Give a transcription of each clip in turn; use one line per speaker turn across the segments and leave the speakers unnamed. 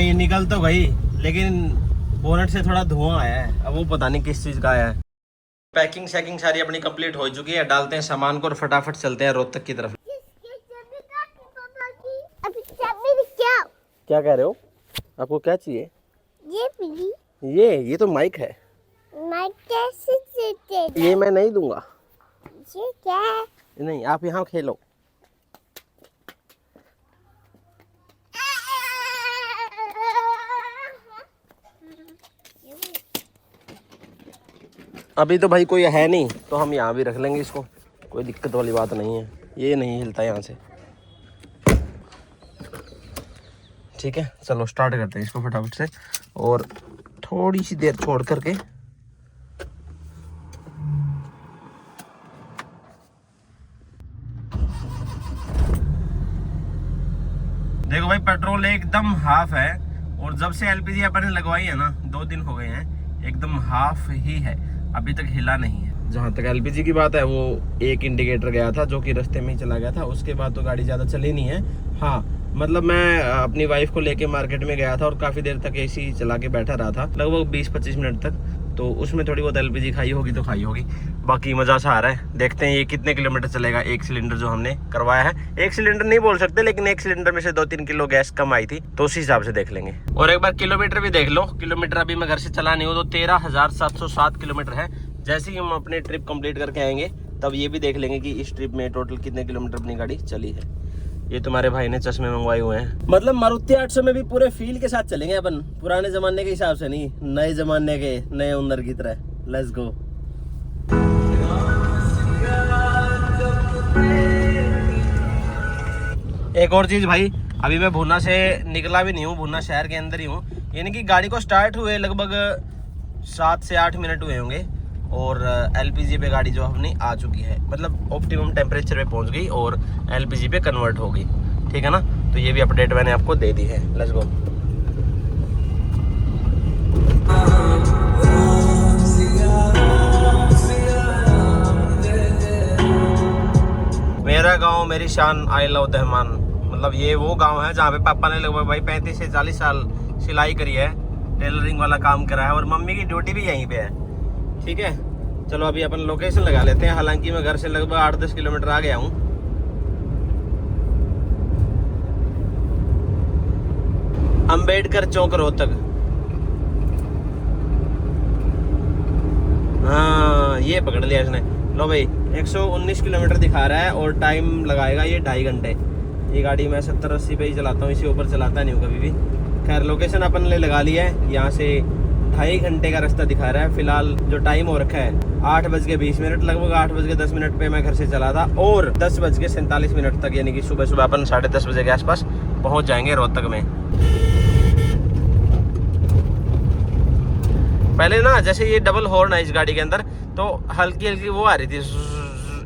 भाई निकल तो गई, लेकिन बोनट से थोड़ा धुआं आया है। अब वो पता नहीं किस चीज का आया है। पैकिंग शैकिंग सारी अपनी कंप्लीट हो चुकी है। डालते हैं सामान को और फटाफट चलते हैं रोहतक की तरफ। क्या कह रहे हो? आपको क्या चाहिए? ये तो माइक है।
माइक कैसे देते?
ये मैं नहीं दूंगा।
ये क्या है?
नहीं, आप यहाँ खेलो। अभी तो भाई कोई है नहीं, तो हम यहाँ भी रख लेंगे इसको, कोई दिक्कत वाली बात नहीं है। ये नहीं हिलता यहाँ से। ठीक है, चलो स्टार्ट करते हैं इसको फटाफट से, और थोड़ी सी देर छोड़ करके। देखो भाई, पेट्रोल एकदम हाफ है, और जब से एलपीजी अपन ने लगवाई है ना, 2 दिन हो गए हैं, एकदम हाफ ही है, अभी तक हिला नहीं है। जहाँ तक एलपीजी की बात है, वो एक इंडिकेटर गया था जो कि रास्ते में ही चला गया था। उसके बाद तो गाड़ी ज़्यादा चली नहीं है। हाँ मतलब मैं अपनी वाइफ को लेके मार्केट में गया था और काफ़ी देर तक एसी चला के बैठा रहा था, लगभग 20-25 मिनट तक। तो उसमें थोड़ी बहुत एलपीजी खाई होगी तो खाई होगी। बाकी मज़ा सा आ रहा है। देखते हैं ये कितने किलोमीटर चलेगा। एक सिलेंडर जो हमने करवाया है, एक सिलेंडर नहीं बोल सकते, लेकिन एक सिलेंडर में से 2-3 किलो गैस कम आई थी, तो उस हिसाब से देख लेंगे। और एक बार किलोमीटर भी देख लो। किलोमीटर अभी मैं घर से चला नहीं हूँ, तो 13,707 किलोमीटर है। जैसे ही हम अपने ट्रिप कंप्लीट करके आएंगे, तब ये भी देख लेंगे कि इस ट्रिप में टोटल कितने किलोमीटर अपनी गाड़ी चली है। ये तुम्हारे भाई ने चश्मे मंगवाए हुए हैं। मतलब मारुति 800 में भी पूरे फील के साथ चलेंगे अपन, पुराने जमाने के हिसाब से नहीं, नए जमाने के नए ओनर की तरह। Let's go. एक और चीज भाई, अभी मैं भुना से निकला भी नहीं हूँ, भुना शहर के अंदर ही हूँ। यानी कि गाड़ी को स्टार्ट हुए लगभग 7 से 8 मिनट हुए होंगे, और एलपीजी पे गाड़ी जो अपनी आ चुकी है, मतलब ऑप्टिमम टेम्परेचर पे पहुंच गई और एलपीजी पे कन्वर्ट हो गई। ठीक है ना, तो ये भी अपडेट मैंने आपको दे दी है। Let's go. मेरा गांव मेरी शान, आई लव दहमान। मतलब ये वो गांव है जहाँ पे पापा ने लगभग भाई 35 से 40 साल सिलाई करी है, टेलरिंग वाला काम करा है, और मम्मी की ड्यूटी भी यहीं पे है। ठीक है, चलो अभी अपन लोकेशन लगा लेते हैं। हालांकि मैं घर से लगभग 8-10 किलोमीटर आ गया हूँ। अंबेडकर चौक रोहतक। हाँ ये पकड़ लिया इसने। लो भाई 119 किलोमीटर दिखा रहा है, और टाइम लगाएगा ये 2.5 घंटे। ये गाड़ी मैं 70-80 पे ही चलाता हूँ, इसी ऊपर चलाता नहीं हूँ कभी भी। खैर लोकेशन अपन ने लगा लिया है। यहाँ से 2.5 घंटे का रास्ता दिखा रहा है। फिलहाल जो टाइम हो रखा है 8:20, लगभग 8:10 पे मैं घर से चला था, और 10:47 तक, यानी कि सुबह अपन 10:30 बजे के आसपास पहुंच जाएंगे रोहतक में। पहले ना जैसे ये डबल हॉर्न है इस गाड़ी के अंदर, तो हल्की हल्की वो आ रही थी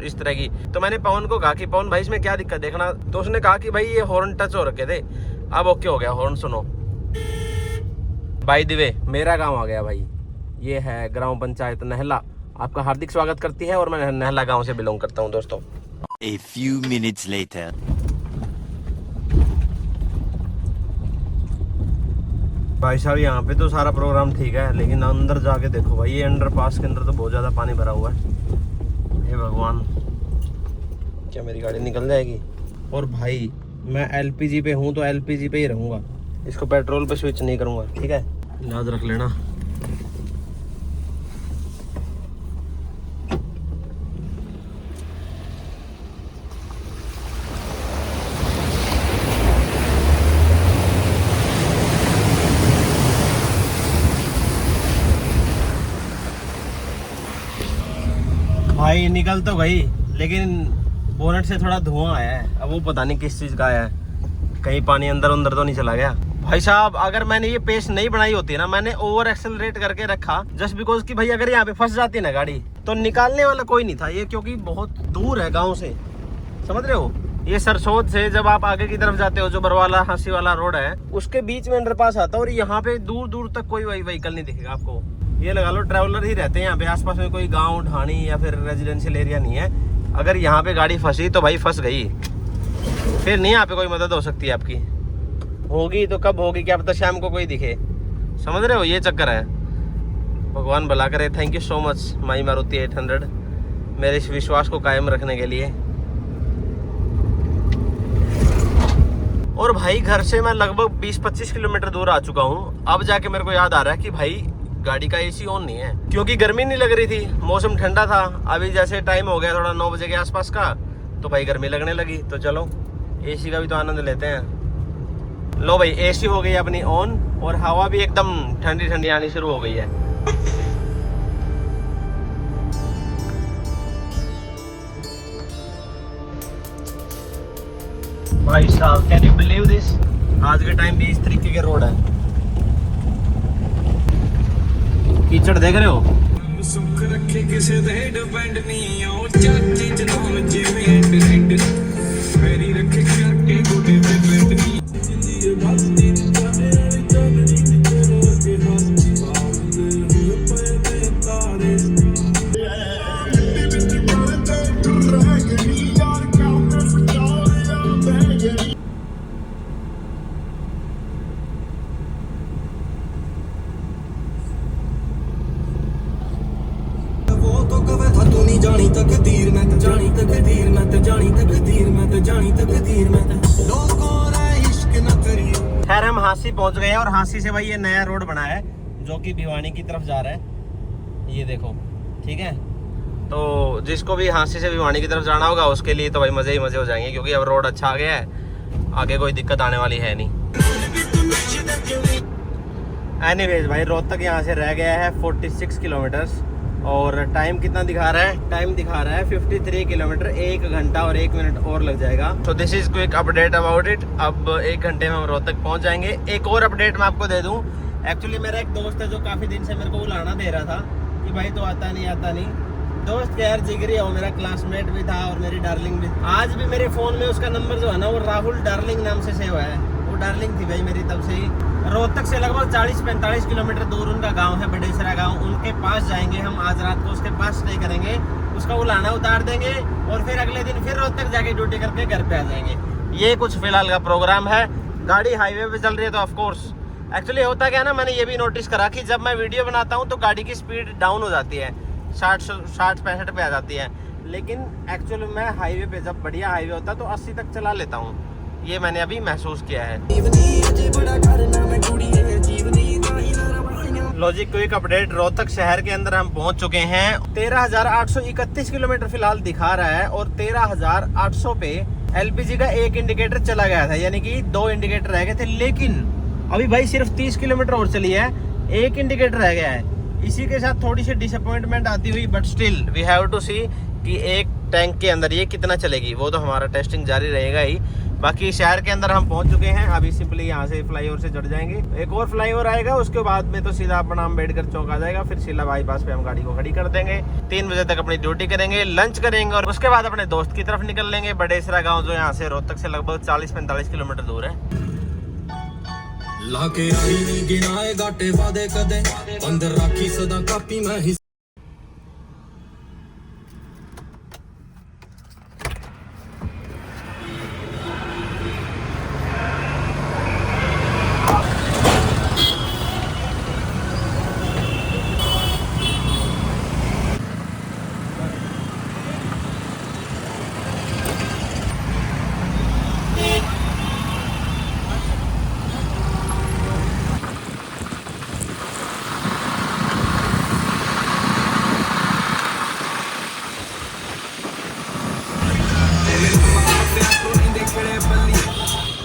इस तरह की। तो मैंने पवन को कहा कि पवन भाई इसमें क्या दिक्कत देखना, तो उसने कहा कि भाई ये हॉर्न टच हो रखे थे। अब ओके हो गया हॉर्न। सुनो बाय द वे, मेरा गांव आ गया भाई। ये है ग्राम पंचायत नहला। आपका हार्दिक स्वागत करती है, और मैं नहला गांव से बिलोंग करता हूं दोस्तों।
A few minutes later.
भाई साहब यहाँ पे तो सारा प्रोग्राम ठीक है, लेकिन अंदर जाके देखो भाई, ये अंडरपास के अंदर तो बहुत ज़्यादा पानी भरा हुआ है। हे भगवान, क्या मेरी गाड़ी निकल जाएगी? और भाई मैं एलपीजी पे हूँ तो एलपीजी पे ही रहूँगा, इसको पेट्रोल पे स्विच नहीं करूँगा। ठीक है, याद रख लेना। भाई निकल तो गई, लेकिन बोनट से थोड़ा धुआं आया है। अब वो पता नहीं किस चीज़ का आया है, कहीं पानी अंदर अंदर तो नहीं चला गया। भाई साहब अगर मैंने ये पेस नहीं बनाई होती ना, मैंने ओवर एक्सेलरेट करके रखा जस्ट बिकॉज कि भाई अगर यहाँ पे फंस जाती ना गाड़ी, तो निकालने वाला कोई नहीं था ये, क्योंकि बहुत दूर है गाँव से, समझ रहे हो। ये सरसोद से जब आप आगे की तरफ जाते हो, जो बरवाला हांसी वाला रोड है, उसके बीच में अंडरपास आता है, और यहाँ पे दूर दूर तक कोई व्हीकल नहीं दिखेगा आपको। ये लगा लो ट्रैवलर ही रहते हैं यहाँ पे, आसपास में कोई गांव ढाणी या फिर रेजिडेंशियल एरिया नहीं है। अगर यहाँ पे गाड़ी फंसी तो भाई फंस गई, फिर नहीं यहाँ पे कोई मदद हो सकती है आपकी। होगी तो कब होगी क्या पता शाम को कोई दिखे, समझ रहे हो, ये चक्कर है। भगवान भला करे। Thank you so much my Maruti 800 मेरे इस विश्वास को कायम रखने के लिए। और भाई घर से मैं लगभग 20-25 किलोमीटर दूर आ चुका हूँ। अब जाके मेरे को याद आ रहा है कि भाई गाड़ी का एसी ऑन नहीं है, क्योंकि गर्मी नहीं लग रही थी, मौसम ठंडा था। अभी जैसे टाइम हो गया थोड़ा 9 बजे के आसपास का, तो भाई गर्मी लगने लगी। तो चलो एसी का भी तो आनंद लेते हैं। लो भाई एसी हो गई अपनी ऑन और हवा भी एकदम ठंडी ठंडी आनी शुरू हो गई है। भाई साहब कैन यू बिलीव दिस, आज के टाइम भी इस तरीके के रोड है। कीचड़ देख रहे हो।
सुख रखे किसे दे डिपेंड नहीं आओ चाची जनाब जिਵੇਂ एंड फेरी रखे करके गोटे पे पेंट नहीं ये बात तेरी जाने जाने तेरे के हाथ बांध हुए पे तारे बिच करता रह गई यार काम में चालिया बह गई। जानी तकदीर में तो जानी तकदीर में तो जानी तकदीर में तो जानी तकदीर में तो लोगों रे इश्क न करियो।
खैर हम हांसी पहुंच गए हैं और हांसी से भाई ये नया रोड बना है जो कि भिवानी की तरफ जा रहा है, ये देखो ठीक है। तो जिसको भी हांसी से भिवानी की तरफ जाना होगा उसके लिए तो भाई मजे ही मजे हो जाएंगे, क्योंकि अब रोड अच्छा आ गया है, आगे कोई दिक्कत आने वाली है नहीं। एनीवेज भाई रोहतक यहाँ से रह गया है 46 किलोमीटर और टाइम कितना दिखा रहा है, टाइम दिखा रहा है 53 किलोमीटर, 1 घंटा और 1 मिनट और लग जाएगा। तो this is quick update about it. अब 1 घंटे में हम रोहतक पहुंच जाएंगे। एक और अपडेट मैं आपको दे दूं, एक्चुअली मेरा एक दोस्त है जो काफी दिन से मेरे को बुलाना दे रहा था कि भाई तो आता नहीं। दोस्त यार जिगरी है वो, मेरा क्लासमेट भी था और मेरी डार्लिंग भी। आज भी मेरे फोन में उसका नंबर जो है ना वो राहुल डार्लिंग नाम से सेव है। वो डार्लिंग थी भाई मेरी तब से ही। रोहतक से लगभग 40-45 किलोमीटर दूर उनका गांव है, बडेसरा गांव। उनके पास जाएंगे हम आज रात को, उसके पास स्टे करेंगे, उसका उलाना उतार देंगे और फिर अगले दिन फिर रोहतक जाके ड्यूटी करके घर पे आ जाएंगे। ये कुछ फिलहाल का प्रोग्राम है। गाड़ी हाईवे पे चल रही है तो ऑफकोर्स एक्चुअली होता क्या है ना, मैंने ये भी नोटिस करा कि जब मैं वीडियो बनाता हूँ तो गाड़ी की स्पीड डाउन हो जाती है, 60-65 पे आ जाती है। लेकिन एक्चुअली मैं हाईवे पे जब बढ़िया हाईवे होता है तो 80 तक चला लेता हूँ। ये मैंने अभी महसूस किया है। लॉजिक क्विक अपडेट, रोहतक शहर के अंदर हम पहुंच चुके हैं। 13,831 किलोमीटर फिलहाल दिखा रहा है और 13,800 पे एलपीजी का एक इंडिकेटर चला गया था, यानी कि 2 इंडिकेटर रह गए थे। लेकिन अभी भाई सिर्फ 30 किलोमीटर और चली है, 1 इंडिकेटर रह गया है। इसी के साथ थोड़ी सी डिसअपॉइंटमेंट आती हुई, but still we have to see कि एक टैंक के अंदर ये कितना चलेगी। वो तो हमारा टेस्टिंग जारी रहेगा ही। बाकी शहर के अंदर हम पहुंच चुके हैं। अभी सिंपली यहाँ से फ्लाईओवर से चढ़ जाएंगे, एक और फ्लाईओवर आएगा, उसके बाद में तो सीधा अपना अम्बेडकर चौक आ जाएगा। फिर शिला बाईपास पे हम गाड़ी को खड़ी कर देंगे। 3 बजे तक अपनी ड्यूटी करेंगे, लंच करेंगे और उसके बाद अपने दोस्त की तरफ निकल लेंगे, बडेसरा गाँव, जो यहाँ से रोहतक से लगभग 40-45 किलोमीटर दूर है।
लाके आई नी गिनाए गाटे वादे कदे अंदर राखी सदा कापी मैं ही।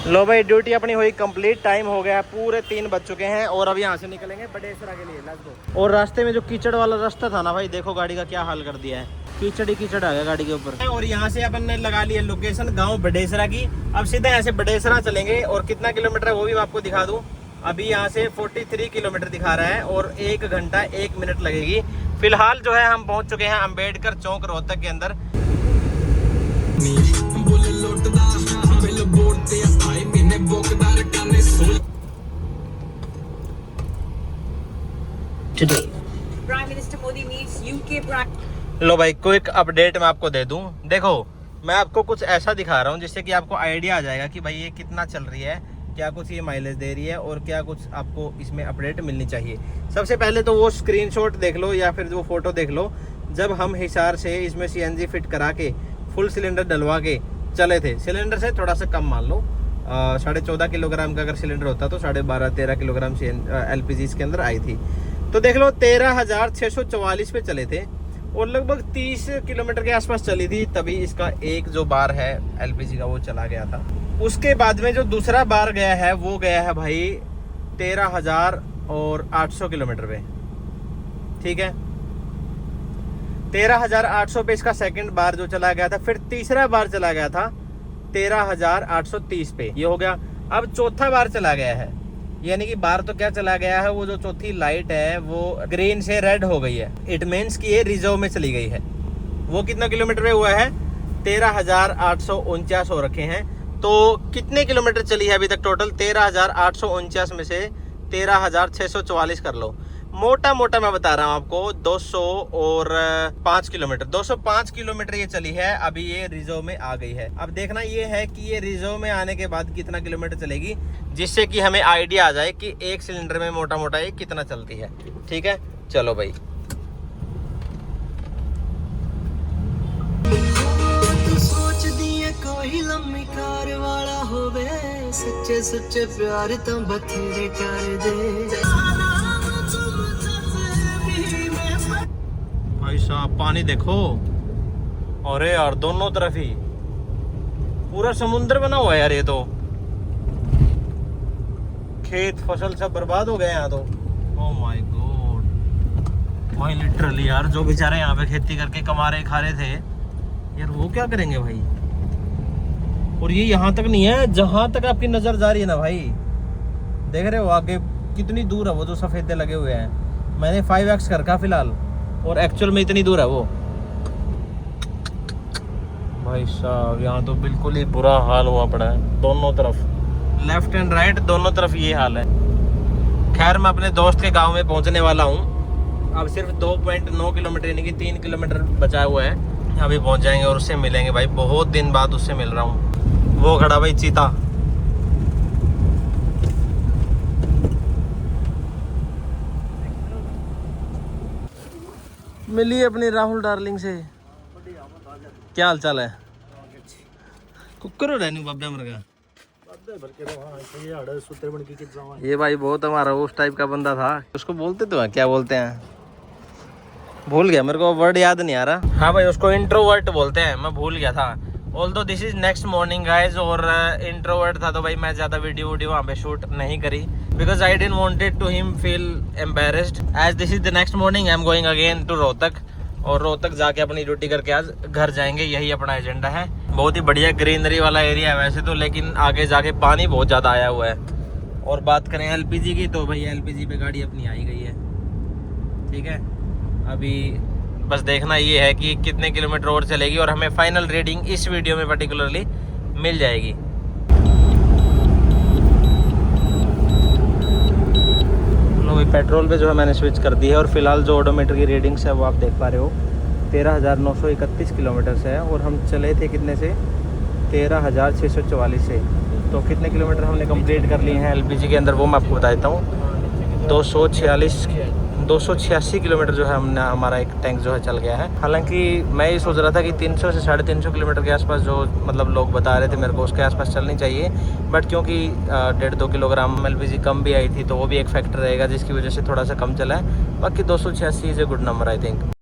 लो भाई ड्यूटी अपनी हुई कंप्लीट, टाइम हो गया, पूरे 3 बज चुके हैं और अब यहाँ से निकलेंगे बडेसरा के लिए। Let's go. और रास्ते में जो कीचड़ वाला रास्ता था ना भाई, देखो गाड़ी का क्या हाल कर दिया है, कीचड़ ही कीचड़ आ गया गाड़ी के ऊपर। और यहाँ से अपन ने लगा लिया लोकेशन गांव बडेसरा की। अब सीधा यहाँ से बडेसरा चलेंगे और कितना किलोमीटर है वो भी मैं आपको दिखा दूँ। अभी यहाँ से 43 किलोमीटर दिखा रहा है और 1 घंटा 1 मिनट लगेगी। फिलहाल जो है हम पहुँच चुके हैं अम्बेडकर चौक रोहतक के अंदर। लो भाई क्विक अपडेट मैं आपको दे दूं। देखो मैं आपको कुछ ऐसा दिखा रहा हूं जिससे कि आपको आइडिया आ जाएगा कि भाई ये कितना चल रही है क्या कुछ ये माइलेज दे रही है और क्या कुछ आपको इसमें अपडेट मिलनी चाहिए। सबसे पहले तो वो स्क्रीनशॉट देख लो या फिर वो फोटो देख लो जब हम हिसार से इसमें सीएनजी फिट करा के फुल सिलेंडर डलवा के चले थे। सिलेंडर से थोड़ा सा कम मान लो, 14.5 किलोग्राम का अगर सिलेंडर होता तो 12.5-13 किलोग्राम LPG इसके अंदर आई थी। तो देख लो 13,644 पे चले थे और लगभग 30 किलोमीटर के आसपास चली थी, तभी इसका एक जो बार है LPG का वो चला गया था। उसके बाद में जो दूसरा बार गया है वो गया है भाई 13,800 किलोमीटर पे, ठीक है। 13,800 पे इसका सेकंड बार जो चला गया था, फिर तीसरा बार चला गया था 13,830 पे, ये हो गया। अब चौथा बार चला गया है, यानी कि बार तो क्या चला गया है, वो जो चौथी लाइट है वो ग्रीन से रेड हो गई है। इट मीन्स कि ये रिजर्व में चली गई है। वो कितना किलोमीटर पे हुआ है, 13,849 हो रखे हैं। तो कितने किलोमीटर चली है अभी तक टोटल, 13,849 में से 13,644 कर लो, मोटा मोटा मैं बता रहा हूँ आपको 205 किलोमीटर, 205 किलोमीटर ये चली है। अभी ये रिजर्व में आ गई है। अब देखना ये है कि ये रिजर्व में आने के बाद कितना किलोमीटर चलेगी, जिससे कि हमें आइडिया आ जाए कि एक सिलेंडर में मोटा मोटा ये कितना चलती है, ठीक है। चलो भाई,
सोच दिए कोई लम्मी कार वाला होवे, सच्चे सच्चे प्यार तो बथेरे कर दे।
भाई साहब पानी देखो, अरे यार दोनों तरफ ही पूरा समुद्र बना हुआ है यार। ये तो खेत फसल सब बर्बाद हो गए यहाँ तो। ओह माय गॉड भाई, लिटरली यार जो बेचारे यहाँ पे खेती करके कमा रहे खा रहे थे यार, वो क्या करेंगे भाई। और ये यहाँ तक नहीं है, जहां तक आपकी नजर जा रही है ना भाई, देख रहे हो आगे कितनी दूर है वो जो सफेदे लगे हुए हैं। मैंने 5x कर रखा फिलहाल, और एक्चुअल में इतनी दूर है वो। भाई साहब यहाँ तो बिल्कुल ही बुरा हाल हुआ पड़ा है, दोनों तरफ लेफ्ट एंड राइट दोनों तरफ ये हाल है। खैर मैं अपने दोस्त के गांव में पहुंचने वाला हूं। अब सिर्फ 2.9 किलोमीटर यानी कि 3 किलोमीटर बचा हुआ है, अभी पहुंच जाएंगे और उससे मिलेंगे भाई। बहुत दिन बाद उससे मिल रहा हूँ। वो खड़ा भाई चीता, मिली अपनी राहुल डार्लिंग से। क्या हाल चाल है? कुकर हो रहा नहीं बाबा मरगा। ये भाई बहुत हमारा उस टाइप का बंदा था, उसको बोलते तो क्या बोलते हैं, भूल गया, मेरे को वर्ड याद नहीं आ रहा। हाँ भाई उसको इंट्रोवर्ट बोलते हैं, मैं भूल गया था। Although this is next morning guys, और इंट्रोवर्ट था तो भाई मैं ज़्यादा वीडियो वहाँ पे शूट नहीं करी, because I didn't wanted to him feel embarrassed. As this is the next morning I am going again to Rohtak, और रोहतक जाके अपनी ड्यूटी करके आज घर जाएंगे, यही अपना एजेंडा है। बहुत ही बढ़िया ग्रीनरी वाला एरिया है वैसे तो, लेकिन आगे जाके पानी बहुत ज़्यादा आया हुआ है। और बात करें LPG की तो भाई LPG पे गाड़ी अपनी आई गई है, ठीक है। अभी बस देखना ये है कि कितने किलोमीटर और चलेगी, और हमें फाइनल रीडिंग इस वीडियो में पर्टिकुलरली मिल जाएगी। लो भाई पेट्रोल पे जो है मैंने स्विच कर दी है, और फिलहाल जो ओडोमीटर की रीडिंग्स है वो आप देख पा रहे हो 13,931 किलोमीटर से है, और हम चले थे कितने से, 13,644 से। तो कितने किलोमीटर हमने कंप्लीट कर लिए हैं LPG के अंदर वो मैं आपको बता देता हूँ। 286 किलोमीटर जो है हमने, हमारा एक टैंक जो है चल गया है। हालांकि मैं ये सोच रहा था कि 300 से 350 किलोमीटर के आसपास जो मतलब लोग बता रहे थे मेरे को, उसके आसपास चलनी चाहिए, बट क्योंकि 1.5-2 किलोग्राम LPG कम भी आई थी तो वो भी एक फैक्टर रहेगा जिसकी वजह से थोड़ा सा कम चला है। बाकी 286 is a good number I think.